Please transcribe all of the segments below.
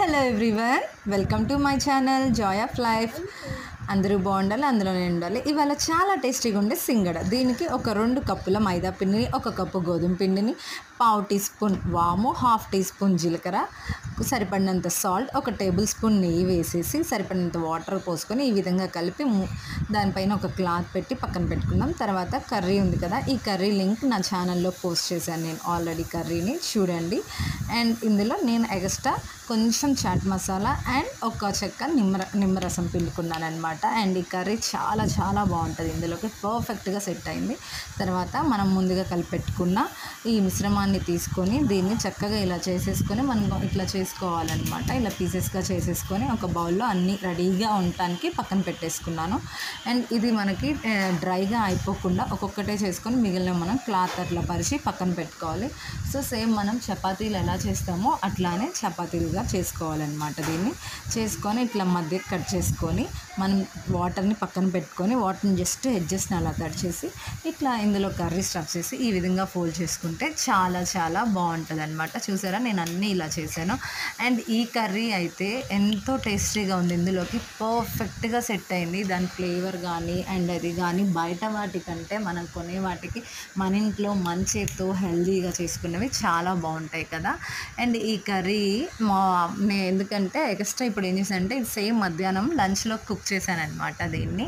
Hello everyone, welcome to my channel Joy of life. అందరూ బాగుండాలి, అందులోనే ఉండాలి. ఇవాళ చాలా టేస్టీగా ఉండే సింగడ. దీనికి ఒక 2 కప్పుల మైదా పిండిని, 1 కప్పు గోధుమ పిండిని, పావు టీ స్పూన్ వాము, హాఫ్ టీ స్పూన్ జీలకర్ర, సరిపడినంత సాల్ట్, 1 టేబుల్ స్పూన్ నెయ్యి వేసేసి సరిపడినంత వాటర్ పోసుకొని ఈ విధంగా కలిపి దానిపైన ఒక క్లాత్ పెట్టి పక్కన పెట్టుకుందాం. తర్వాత కర్రీ ఉంది కదా, ఈ కర్రీ లింక్ నా ఛానల్లో పోస్ట్ చేశాను నేను ఆల్రెడీ. కర్రీని చూడండి. అండ్ ఇందులో నేను ఎక్స్ట్రా కొంచెం చాట్ మసాలా అండ్ ఒక చెక్క నిమ్మరసం పిండుకున్నాను అనమాట. అండ్ ఈ కర్రీ చాలా చాలా బాగుంటుంది, ఇందులోకి పర్ఫెక్ట్గా సెట్ అయింది. తర్వాత మనం ముందుగా కలిపెట్టుకున్న ఈ మిశ్రమాన్ని తీసుకొని దీన్ని చక్కగా ఇలా చేసేసుకొని మనం ఇట్లా చేసుకోవాలన్నమాట. ఇలా పీసెస్గా చేసేసుకొని ఒక బౌల్లో అన్నీ రెడీగా ఉండటానికి పక్కన పెట్టేసుకున్నాను. అండ్ ఇది మనకి డ్రైగా అయిపోకుండా ఒక్కొక్కటే చేసుకొని మిగిలిన మనం క్లాత్ అట్లా పరిచి పక్కన పెట్టుకోవాలి. సో సేమ్ మనం చపాతీలు ఎలా చేస్తామో అట్లానే చపాతీలుగా చేసుకోవాలన్నమాట. దీన్ని చేసుకొని ఇట్లా మధ్య కట్ చేసుకొని మనం వాటర్ని పక్కన పెట్టుకొని వాటర్ని జస్ట్ ఎడ్జెస్ని అలా కట్ చేసి ఇట్లా ఇందులో కర్రీ స్టఫ్ చేసి ఈ విధంగా ఫోల్డ్ చేసుకుంటే చాలా చాలా బాగుంటుంది అనమాట. చూసారా, నేను అన్నీ ఇలా చేశాను. అండ్ ఈ కర్రీ అయితే ఎంతో టేస్టీగా ఉంది, ఇందులోకి పర్ఫెక్ట్గా సెట్ అయింది. దాని ఫ్లేవర్ కానీ అండ్ అది కానీ బయట వాటికంటే మనం కొనే వాటికి మన ఇంట్లో మన చేతితో హెల్తీగా చేసుకున్నవి చాలా బాగుంటాయి కదా. అండ్ ఈ కర్రీ ఎందుకంటే ఎక్స్ట్రా ఇప్పుడు ఏం చేశానంటే ఇది సేమ్ మధ్యాహ్నం లంచ్లో కుక్ చేశానమాట దీన్ని.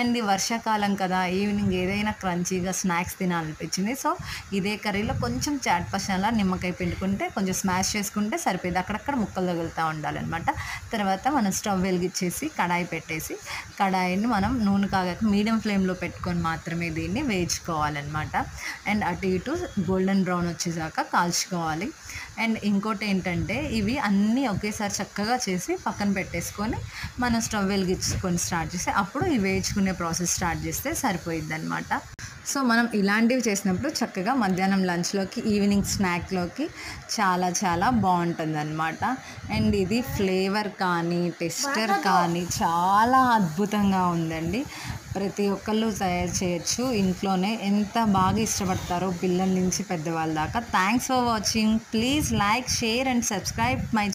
అండ్ ఈ వర్షాకాలం కదా, ఈవినింగ్ ఏదైనా క్రంచీగా స్నాక్స్ తినాలనిపించింది. సో ఇదే కర్రీలో కొంచెం చాట్ మసాలా, నిమ్మకాయ పిండుకుంటే కొంచెం స్మాష్ చేసుకుంటే సరిపోయింది. అక్కడక్కడ ముక్కలు తగులుతూ ఉండాలన్నమాట. తర్వాత మనం స్టవ్ వెలిగించేసి కడాయి పెట్టేసి కడాయిని మనం నూనె కాగాక మీడియం ఫ్లేమ్లో పెట్టుకొని మాత్రమే దీన్ని వేయించుకోవాలన్నమాట. అండ్ అటు ఇటు గోల్డెన్ బ్రౌన్ వచ్చేదాకా కాల్చుకోవాలి. అండ్ ఇంకోటి ఏంటంటే ఇవి అన్నీ ఒకేసారి చక్కగా చేసి పక్కన పెట్టేసుకొని మనం స్టవ్ వెలిగించుకొని స్టార్ట్ చేస్తే అప్పుడు ఇవి వేయించుకునే ప్రాసెస్ స్టార్ట్ చేస్తే సరిపోయిద్ది అనమాట. సో మనం ఇలాంటివి చేసినప్పుడు చక్కగా మధ్యాహ్నం లంచ్లోకి, ఈవినింగ్ స్నాక్లోకి చాలా చాలా బాగుంటుంది అనమాట. అండ్ ఇది ఫ్లేవర్ కానీ టెక్స్చర్ కానీ చాలా అద్భుతంగా ఉందండి. ప్రతి ఒక్కళ్ళు తయారు చేయొచ్చు ఇంట్లోనే. ఎంత బాగా ఇష్టపడతారో పిల్లల నుంచి పెద్దవాళ్ళ దాకా. Thanks for watching. Please like, share and subscribe my